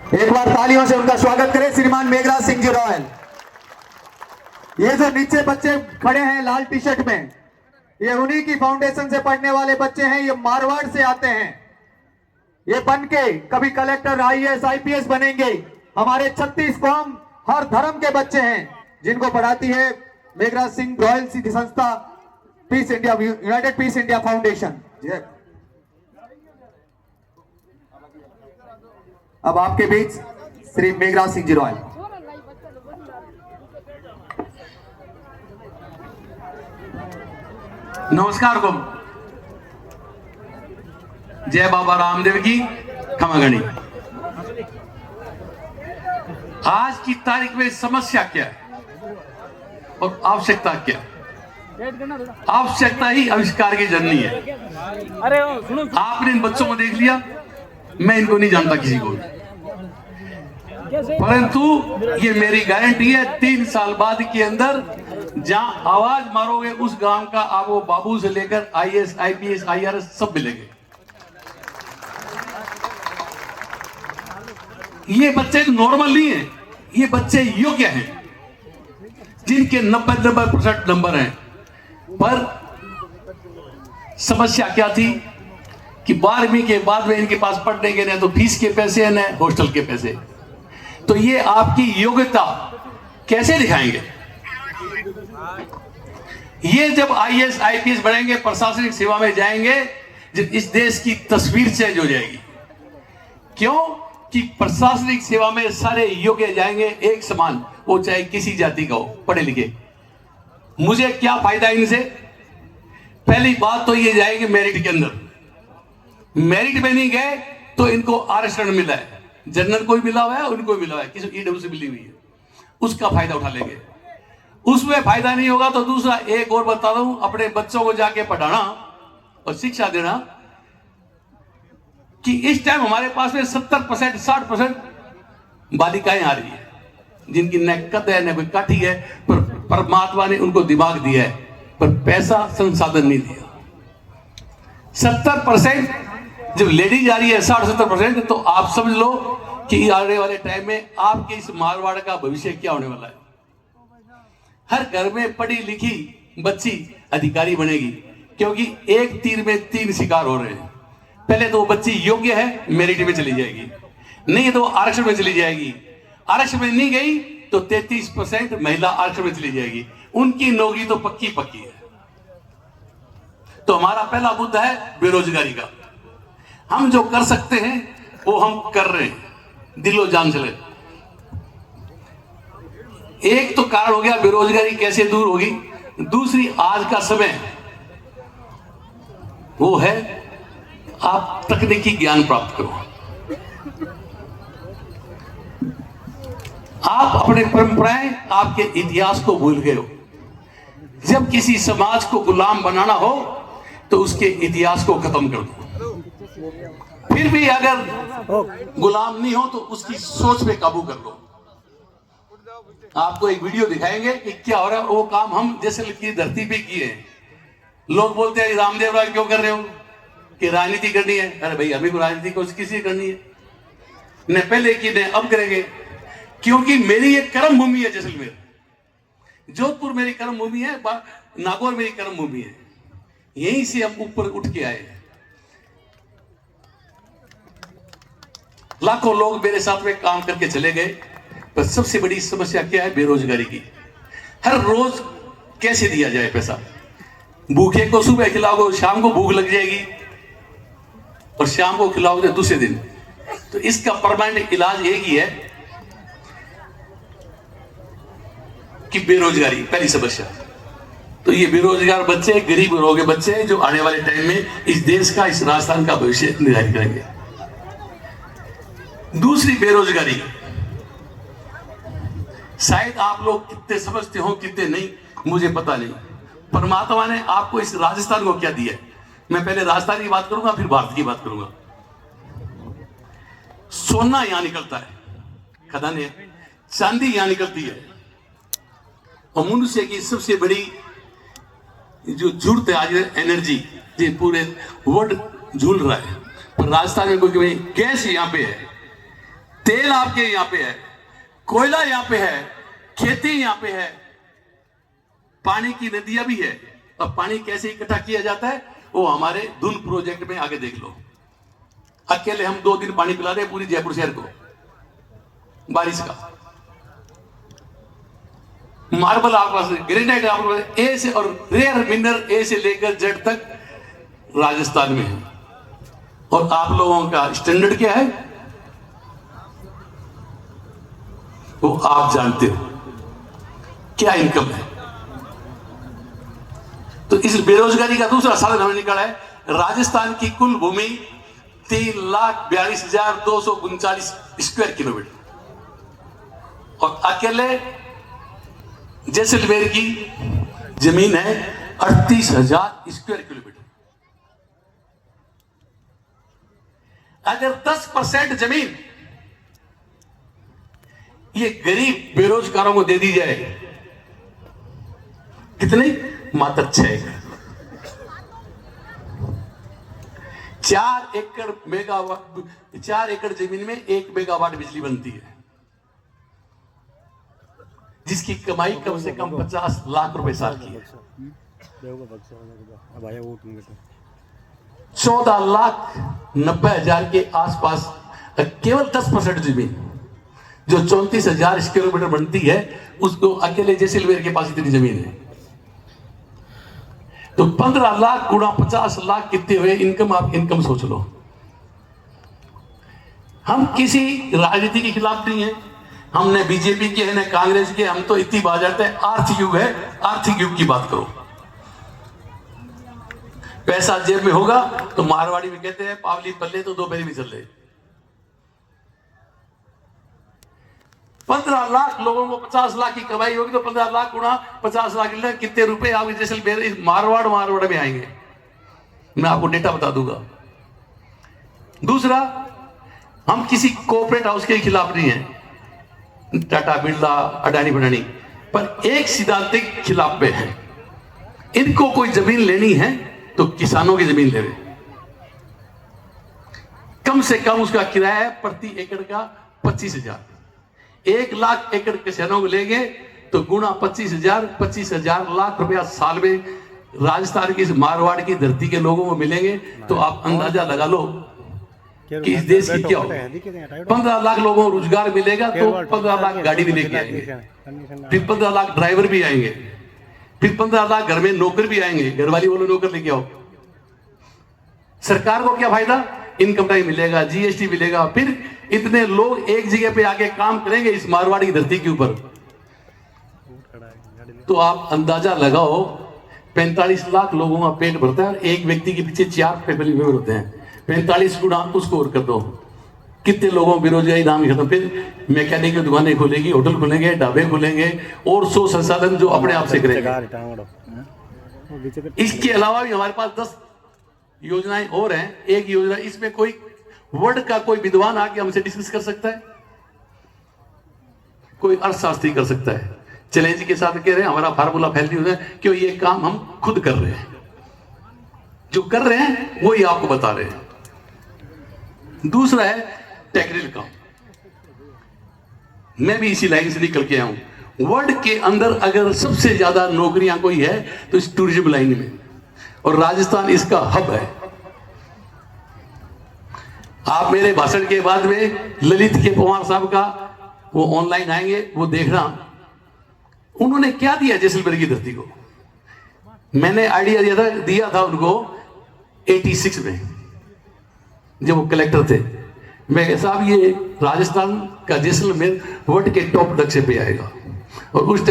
एक बार तालियों से उनका स्वागत करें श्रीमान मेघराज सिंह जी रॉयल। ये जो नीचे बच्चे खड़े हैं लाल टी शर्ट में, ये उन्हीं की फाउंडेशन से पढ़ने वाले बच्चे हैं। ये मारवाड़ से आते हैं। ये बन के कभी कलेक्टर, आईएएस, आईपीएस बनेंगे। हमारे 36 कौम, हर धर्म के बच्चे हैं जिनको पढ़ाती है मेघराज सिंह रॉयल सिटी संस्था, Peace India, United Peace India Foundation. अब आपके बीच श्री मेघराज सिंह जी रॉयल। नमस्कार को जय बाबा रामदेव की खमागणी। आज की तारीख में समस्या क्या है और आवश्यकता क्या है? आवश्यकता ही आविष्कार की जननी है। अरे सुनो, आपने इन बच्चों को देख लिया, मैं इनको नहीं जानता किसी को, परंतु ये मेरी गारंटी है 3 साल बाद के अंदर जहां आवाज मारोगे उस गांव का आपको बाबू से लेकर आईएएस, आईपीएस, आईआरएस सब मिलेंगे। ये बच्चे नॉर्मल नहीं है, ये बच्चे योग्य हैं जिनके 90% नंबर हैं। पर समस्या क्या थी कि 12वीं के बाद में इनके पास पढ़ने के न तो फीस के पैसे हैं न हॉस्टल के पैसे। तो ये आपकी योग्यता कैसे दिखाएंगे? ये जब आईएएस, आईपीएस बढ़ेंगे, प्रशासनिक सेवा में जाएंगे, जब इस देश की तस्वीर चेंज हो जाएगी। क्यों कि प्रशासनिक सेवा में सारे योग्य जाएंगे एक समान, वो चाहे किसी जाति का हो, पढ़े लिखे। मुझे क्या फायदा इनसे? पहली बात तो ये जाएंगे मेरिट के अंदर। मेरिट में नहीं गए तो इनको आरक्षण मिला है, जनरल को भी मिला हुआ है, उनको भी मिला हुआ है, किसी ईडब्ल्यू से मिली हुई है, उसका फायदा उठा लेंगे। उसमें फायदा नहीं होगा तो दूसरा एक और बता दूं, अपने बच्चों को जाके पढ़ाना और शिक्षा देना कि इस टाइम हमारे पास में 70%, 60% बालिकाएं आ रही है जिनकी न कद है न कोई काठी है, पर परमात्मा ने उनको दिमाग दिया है, पर पैसा संसाधन नहीं दिया। 70% जब लेडीज आ रही है, 60-70%, तो आप समझ लो कि आने वाले टाइम में आपके इस मारवाड़ का भविष्य क्या होने वाला है। हर घर में पढ़ी लिखी बच्ची अधिकारी बनेगी, क्योंकि एक तीर में 3 शिकार हो रहे हैं। पहले तो वो बच्ची योग्य है, मेरिट में चली जाएगी, नहीं तो आरक्षण में चली जाएगी। आरक्षण में नहीं गई तो 33% महिला आरक्षण में चली जाएगी, उनकी नौकरी तो पक्की पक्की है। तो हमारा पहला मुद्दा है बेरोजगारी का। हम जो कर सकते हैं वो हम कर रहे हैं, दिलो जान चले। एक तो कारण हो गया बेरोजगारी कैसे दूर होगी। दूसरी, आज का समय वो है आप तकनीकी ज्ञान प्राप्त करो। आप अपने परंपराएं, आपके इतिहास को भूल गए हो। जब किसी समाज को गुलाम बनाना हो तो उसके इतिहास को खत्म कर दो। फिर भी अगर गुलाम नहीं हो तो उसकी सोच पे काबू कर लो। आपको एक वीडियो दिखाएंगे कि क्या हो रहा है। वो काम हम जैसे की धरती पे किए हैं। लोग बोलते हैं रामदेव राय क्यों कर रहे हो, कि राजनीति करनी है। अरे भाई, अभी को राजनीति को किसी करनी है, न पहले की न अब करेंगे, क्योंकि मेरी एक कर्म भूमि है जैसलमेर, जोधपुर मेरी कर्म भूमि है, नागौर मेरी कर्म भूमि है। यहीं से हम ऊपर उठ के आए। लाखों लोग मेरे साथ में काम करके चले गए, पर सबसे बड़ी समस्या क्या है? बेरोजगारी की। हर रोज कैसे दिया जाए पैसा? भूखे को सुबह खिलाओगे, शाम को भूख लग जाएगी, और शाम को खिलाओगे दूसरे दिन। तो इसका परमानेंट इलाज एक ही है कि बेरोजगारी पहली समस्या। तो ये बेरोजगार बच्चे, गरीब रोगे बच्चे, जो आने वाले टाइम में इस देश का, इस राजस्थान का भविष्य निर्धारित करेंगे। दूसरी बेरोजगारी, शायद आप लोग कितने समझते हो कितने नहीं मुझे पता नहीं। परमात्मा ने आपको इस राजस्थान को क्या दिया है? मैं पहले राजस्थान की बात करूंगा, फिर भारत की बात करूंगा। सोना यहां निकलता है, खदानें, चांदी यहां निकलती है, और मनुष्य की सबसे बड़ी जो जरूरत है आज एनर्जी, ये पूरे वर्ल्ड झूल रहा है, पर राजस्थान में कोई गैस यहाँ पे है, तेल आपके यहां पे है, कोयला यहां पे है, खेती यहां पे है, पानी की नदियां भी है। अब पानी कैसे इकट्ठा किया जाता है वो हमारे धुन प्रोजेक्ट में आगे देख लो। अकेले हम 2 दिन पानी पिला रहे हैं पूरी जयपुर शहर को, बारिश का। मार्बल आपके पास, ग्रेनाइट आपके पास, ए से, और रेयर मिनरल ए से लेकर जेड तक राजस्थान में है। और आप लोगों का स्टैंडर्ड क्या है वो आप जानते हो, क्या इनकम है। तो इस बेरोजगारी का दूसरा साधन हमें निकाला है। राजस्थान की कुल भूमि 3,42,239 स्क्वायर किलोमीटर, और अकेले जैसलमेर की जमीन है 38,000 स्क्वायर किलोमीटर। अगर 10% जमीन ये गरीब बेरोजगारों को दे दी जाए, कितने? मात्र 6 एकड़। 4 एकड़ मेगावाट, 4 एकड़ जमीन में 1 मेगावाट बिजली बनती है, जिसकी कमाई कम से कम 50 लाख रुपए साल की है। 14,90,000 के आसपास केवल 10% जमीन जो 34,000 स्क्वायर किलोमीटर बनती है, उसको अकेले जैसलमेर के पास इतनी जमीन है। तो 15 लाख गुणा 50 लाख कितने हुए इनकम? आप इनकम सोच लो। हम किसी राजनीति के खिलाफ नहीं है, हमने बीजेपी के है ना कांग्रेस के, हम तो इतनी बात जाते हैं आर्थिक युग है, आर्थिक युग की बात करो। पैसा जेब में होगा तो मारवाड़ी में कहते हैं पावली पल्ले तो 2 पैरी भी चल रहे। 15 लाख लोगों को 50 लाख की कमाई होगी तो 15 लाख गुणा 50 लाख कितने रुपए आप जैसलमेर मारवाड़ में आएंगे? मैं आपको डेटा बता दूंगा। दूसरा, हम किसी कॉर्पोरेट हाउस के खिलाफ नहीं है, टाटा बिरला अडानी बनानी, पर एक सिद्धांतिक खिलाफ पे है। इनको कोई जमीन लेनी है तो किसानों की जमीन ले। कम से कम उसका किराया है प्रति एकड़ का 25,000। 1 लाख एकड़ किसानों को लेंगे तो गुणा 25,000 लाख रुपया साल में राजस्थान की इस मारवाड़ की धरती के लोगों को मिलेंगे। तो आप अंदाजा लगा लो कि इस देश की क्या हो। 15 लाख लोगों को रोजगार मिलेगा तो 15 लाख गाड़ी भी लेके आएंगे, फिर 15 लाख ड्राइवर भी आएंगे, फिर 15 लाख घर में नौकर भी आएंगे। घर वाली बोलो नौकर लेके आओ। सरकार को क्या फायदा? इनकम टैक्स मिलेगा, जीएसटी मिलेगा, फिर इतने लोग एक जगह पे आके काम करेंगे इस मारवाड़ी की धरती के ऊपर। तो आप अंदाजा लगाओ 45 लाख लोगों का पेट भरता है और एक व्यक्ति के पीछे 4 फैमिली मेंबर होते हैं। 45 गुना उसको और कर दो, कितने लोगों बेरोजगारी नाम ही खत्म। फिर मैकेनिक की दुकानें खुलेगी, होटल खुलेंगे, ढाबे खुलेंगे और 100 संसाधन जो अपने आप से करेंगे। इसके अलावा भी हमारे पास 10 योजनाएं और हैं। एक योजना, इसमें कोई वर्ड का कोई विद्वान आके हमसे डिस्कस कर सकता है, कोई अर्थशास्त्री कर सकता है। चैलेंज के साथ कह रहे हैं हमारा फार्मूला फैल नहीं होता है, क्यों? ये काम हम खुद कर रहे हैं, जो कर रहे हैं वही आपको बता रहे हैं। दूसरा है टेक्निकल काम। मैं भी इसी लाइन से निकल के आया हूं। वर्ल्ड के अंदर अगर सबसे ज्यादा नौकरियां कोई है तो इस टूरिज्म लाइन में, और राजस्थान इसका हब है। आप मेरे भाषण के बाद में ललित के पवार साहब का वो ऑनलाइन आएंगे, वो देखना उन्होंने क्या दिया जैसलमेर की धरती को। मैंने आइडिया दिया था उनको 86 में जब वो कलेक्टर थे। मैं साहब ये राजस्थान का जैसलमेर वर्ल्ड के टॉप नक्शे पे आएगा, और उस